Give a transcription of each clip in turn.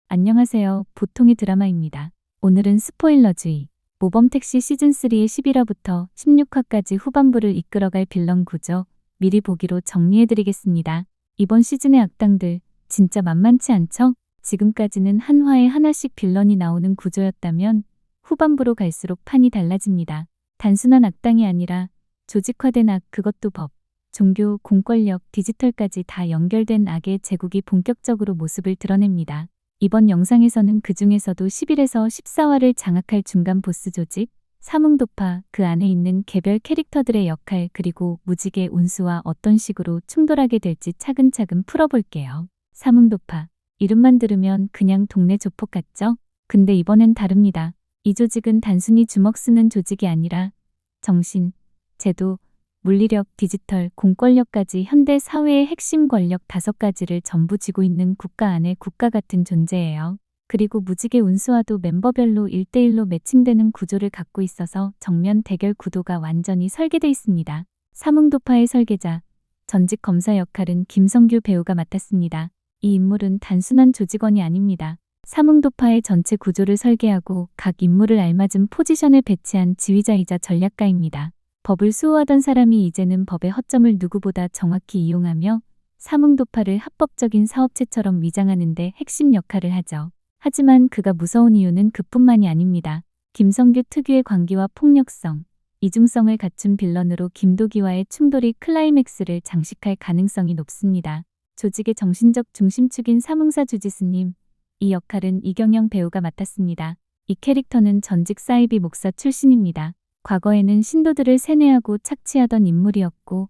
안녕하세요. 보통의 드라마입니다. 오늘은 스포일러주의. 모범택시 시즌3의 11화부터 16화까지 후반부를 이끌어갈 빌런 구조, 미리 보기로 정리해드리겠습니다. 이번 시즌의 악당들, 진짜 만만치 않죠? 지금까지는 한 화에 하나씩 빌런이 나오는 구조였다면 후반부로 갈수록 판이 달라집니다. 단순한 악당이 아니라 조직화된 악, 그것도 법, 종교, 공권력, 디지털까지 다 연결된 악의 제국이 본격적으로 모습을 드러냅니다. 이번 영상에서는 그 중에서도 11에서 14화를 장악할 중간 보스 조직, 사뭉도파, 그 안에 있는 개별 캐릭터들의 역할, 그리고 무지개 운수와 어떤 식으로 충돌하게 될지 차근차근 풀어볼게요. 사뭉도파. 이름만 들으면 그냥 동네 조폭 같죠? 근데 이번엔 다릅니다. 이 조직은 단순히 주먹 쓰는 조직이 아니라 정신, 제도, 물리력, 디지털, 공권력까지 현대 사회의 핵심 권력 5가지를 전부 쥐고 있는 국가 안의 국가 같은 존재예요. 그리고 무지개 운수와도 멤버별로 1대1로 매칭되는 구조를 갖고 있어서 정면 대결 구도가 완전히 설계돼 있습니다. 사뭉도파의 설계자, 전직 검사 역할은 김성규 배우가 맡았습니다. 이 인물은 단순한 조직원이 아닙니다. 사뭉도파의 전체 구조를 설계하고 각 인물을 알맞은 포지션에 배치한 지휘자이자 전략가입니다. 법을 수호하던 사람이 이제는 법의 허점을 누구보다 정확히 이용하며 사뭉도파를 합법적인 사업체처럼 위장하는 데 핵심 역할을 하죠. 하지만 그가 무서운 이유는 그뿐만이 아닙니다. 김성규 특유의 광기와 폭력성, 이중성을 갖춘 빌런으로 김도기와의 충돌이 클라이맥스를 장식할 가능성이 높습니다. 조직의 정신적 중심축인 사뭉사 주지스님, 이 역할은 이경영 배우가 맡았습니다. 이 캐릭터는 전직 사이비 목사 출신입니다. 과거에는 신도들을 세뇌하고 착취하던 인물이었고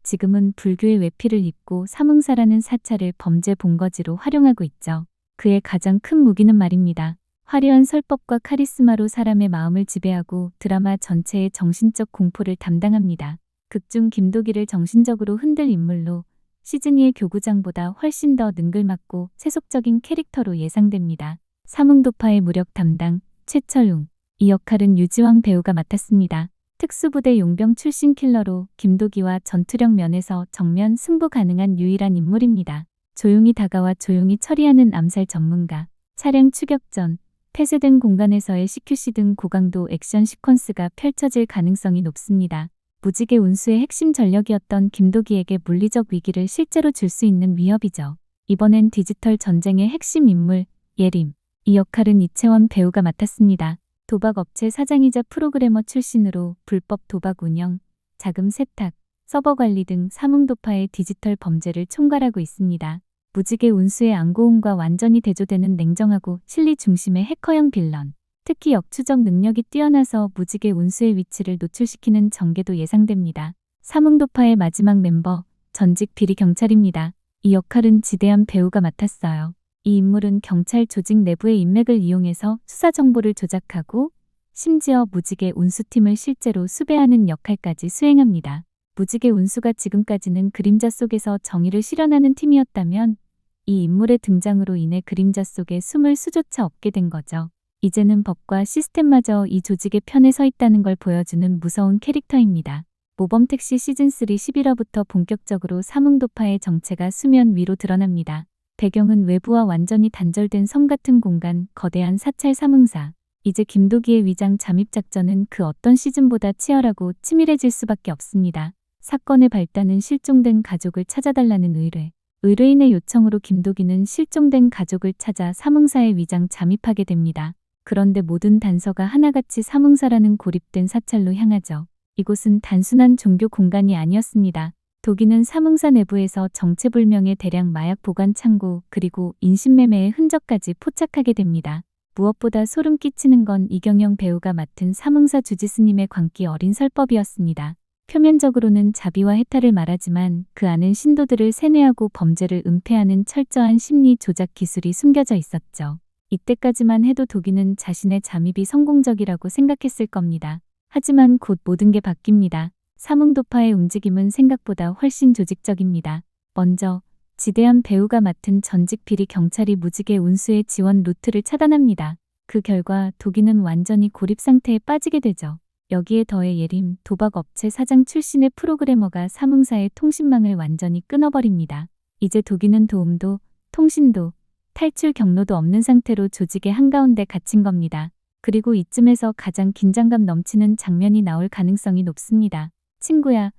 지금은 불교의 외피를 입고 사뭉사라는 사찰을 범죄 본거지로 활용하고 있죠. 그의 가장 큰 무기는 말입니다. 화려한 설법과 카리스마로 사람의 마음을 지배하고 드라마 전체의 정신적 공포를 담당합니다. 극중 김도기를 정신적으로 흔들 인물로 시즌2의 교구장보다 훨씬 더 능글맞고 세속적인 캐릭터로 예상됩니다. 사뭉도파의 무력 담당 최철웅. 이 역할은 유지황 배우가 맡았습니다. 특수부대 용병 출신 킬러로 김도기와 전투력 면에서 정면 승부 가능한 유일한 인물입니다. 조용히 다가와 조용히 처리하는 암살 전문가, 차량 추격 전, 폐쇄된 공간에서의 CQC 등 고강도 액션 시퀀스가 펼쳐질 가능성이 높습니다. 무지개 운수의 핵심 전력이었던 김도기에게 물리적 위기를 실제로 줄 수 있는 위협이죠. 이번엔 디지털 전쟁의 핵심 인물, 예림. 이 역할은 이채원 배우가 맡았습니다. 도박업체 사장이자 프로그래머 출신으로 불법 도박 운영, 자금 세탁, 서버 관리 등 사뭉도파의 디지털 범죄를 총괄하고 있습니다. 무지개 운수의 앙고움과 완전히 대조되는 냉정하고 실리 중심의 해커형 빌런. 특히 역추적 능력이 뛰어나서 무지개 운수의 위치를 노출시키는 전개도 예상됩니다. 사뭉도파의 마지막 멤버, 전직 비리 경찰입니다. 이 역할은 지대한 배우가 맡았어요. 이 인물은 경찰 조직 내부의 인맥을 이용해서 수사 정보를 조작하고 심지어 무지개 운수팀을 실제로 수배하는 역할까지 수행합니다. 무지개 운수가 지금까지는 그림자 속에서 정의를 실현하는 팀이었다면 이 인물의 등장으로 인해 그림자 속에 숨을 수조차 없게 된 거죠. 이제는 법과 시스템마저 이 조직의 편에 서 있다는 걸 보여주는 무서운 캐릭터입니다. 모범택시 시즌3 11화부터 본격적으로 사뭉도파의 정체가 수면 위로 드러납니다. 배경은 외부와 완전히 단절된 섬 같은 공간, 거대한 사찰 사뭉사. 이제 김도기의 위장 잠입 작전은 그 어떤 시즌보다 치열하고 치밀해질 수밖에 없습니다. 사건의 발단은 실종된 가족을 찾아달라는 의뢰. 의뢰인의 요청으로 김도기는 실종된 가족을 찾아 사뭉사의 위장 잠입하게 됩니다. 그런데 모든 단서가 하나같이 사뭉사라는 고립된 사찰로 향하죠. 이곳은 단순한 종교 공간이 아니었습니다. 도기는 사뭉사 내부에서 정체불명의 대량 마약 보관 창고 그리고 인신매매의 흔적까지 포착하게 됩니다. 무엇보다 소름 끼치는 건 이경영 배우가 맡은 사뭉사 주지스님의 광기 어린 설법이었습니다. 표면적으로는 자비와 해탈을 말하지만 그 안은 신도들을 세뇌하고 범죄를 은폐하는 철저한 심리 조작 기술이 숨겨져 있었죠. 이때까지만 해도 도기는 자신의 잠입이 성공적이라고 생각했을 겁니다. 하지만 곧 모든 게 바뀝니다. 사뭉도파의 움직임은 생각보다 훨씬 조직적입니다. 먼저 지대한 배우가 맡은 전직 비리 경찰이 무지개 운수의 지원 루트를 차단합니다. 그 결과 도기는 완전히 고립 상태에 빠지게 되죠. 여기에 더해 예림, 도박업체 사장 출신의 프로그래머가 사뭉사의 통신망을 완전히 끊어버립니다. 이제 도기는 도움도, 통신도, 탈출 경로도 없는 상태로 조직의 한가운데 갇힌 겁니다. 그리고 이쯤에서 가장 긴장감 넘치는 장면이 나올 가능성이 높습니다. 친구야,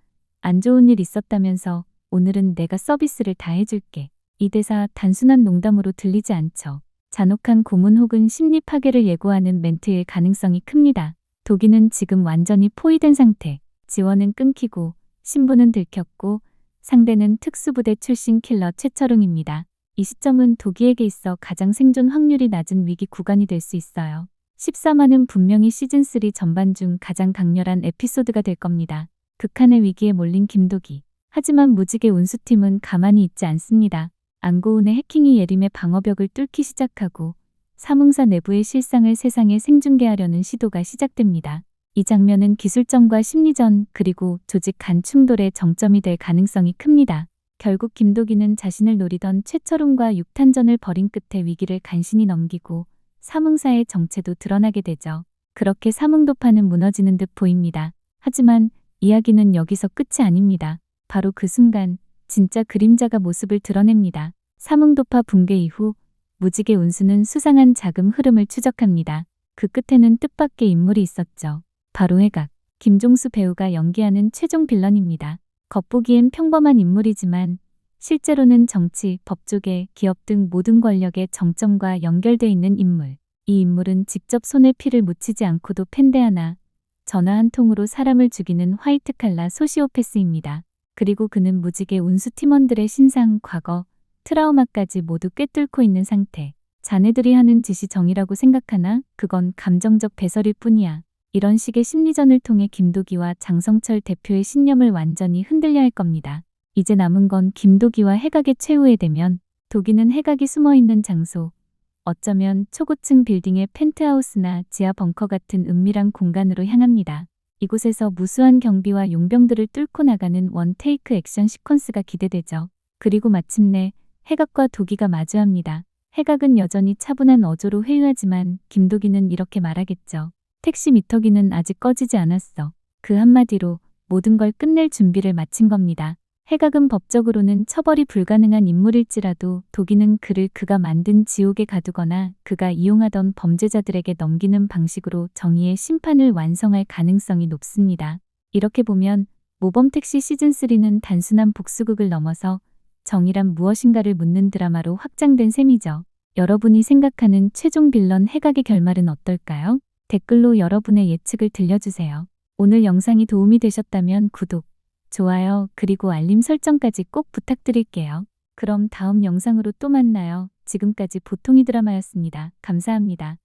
안 좋은 일 있었다면서 오늘은 내가 서비스를 다 해줄게. 이 대사 단순한 농담으로 들리지 않죠. 잔혹한 고문 혹은 심리 파괴를 예고하는 멘트일 가능성이 큽니다. 도기는 지금 완전히 포위된 상태. 지원은 끊기고 신분은 들켰고 상대는 특수부대 출신 킬러 최철웅입니다. 이 시점은 도기에게 있어 가장 생존 확률이 낮은 위기 구간이 될 수 있어요. 14화는 분명히 시즌3 전반 중 가장 강렬한 에피소드가 될 겁니다. 극한의 위기에 몰린 김도기. 하지만 무지개 운수팀은 가만히 있지 않습니다. 안고은의 해킹이 예림의 방어벽을 뚫기 시작하고 사뭉사 내부의 실상을 세상에 생중계하려는 시도가 시작됩니다. 이 장면은 기술전과 심리전 그리고 조직 간 충돌의 정점이 될 가능성이 큽니다. 결국 김도기는 자신을 노리던 최철웅과 육탄전을 벌인 끝에 위기를 간신히 넘기고 사뭉사의 정체도 드러나게 되죠. 그렇게 사뭉도파는 무너지는 듯 보입니다. 하지만 이야기는 여기서 끝이 아닙니다. 바로 그 순간 진짜 그림자가 모습을 드러냅니다. 사뭉도파 붕괴 이후 무지개 운수는 수상한 자금 흐름을 추적합니다. 그 끝에는 뜻밖의 인물이 있었죠. 바로 해각. 김종수 배우가 연기하는 최종 빌런입니다. 겉보기엔 평범한 인물이지만 실제로는 정치, 법조계, 기업 등 모든 권력의 정점과 연결돼 있는 인물. 이 인물은 직접 손에 피를 묻히지 않고도 펜대 하나, 전화 한 통으로 사람을 죽이는 화이트칼라 소시오패스입니다. 그리고 그는 무지개 운수 팀원들의 신상, 과거, 트라우마까지 모두 꿰뚫고 있는 상태. 자네들이 하는 짓이 정의라고 생각하나? 그건 감정적 배설일 뿐이야. 이런 식의 심리전을 통해 김도기와 장성철 대표의 신념을 완전히 흔들려 할 겁니다. 이제 남은 건 김도기와 해각의 최후의 대면. 도기는 해각이 숨어있는 장소, 어쩌면 초고층 빌딩의 펜트하우스나 지하 벙커 같은 은밀한 공간으로 향합니다. 이곳에서 무수한 경비와 용병들을 뚫고 나가는 원 테이크 액션 시퀀스가 기대되죠. 그리고 마침내 해각과 도기가 마주합니다. 해각은 여전히 차분한 어조로 회유하지만 김도기는 이렇게 말하겠죠. 택시 미터기는 아직 꺼지지 않았어. 그 한마디로 모든 걸 끝낼 준비를 마친 겁니다. 해각은 법적으로는 처벌이 불가능한 인물일지라도 도기는 그를 그가 만든 지옥에 가두거나 그가 이용하던 범죄자들에게 넘기는 방식으로 정의의 심판을 완성할 가능성이 높습니다. 이렇게 보면 모범택시 시즌3는 단순한 복수극을 넘어서 정의란 무엇인가를 묻는 드라마로 확장된 셈이죠. 여러분이 생각하는 최종 빌런 해각의 결말은 어떨까요? 댓글로 여러분의 예측을 들려주세요. 오늘 영상이 도움이 되셨다면 구독, 좋아요, 그리고 알림 설정까지 꼭 부탁드릴게요. 그럼 다음 영상으로 또 만나요. 지금까지 보통이 드라마였습니다. 감사합니다.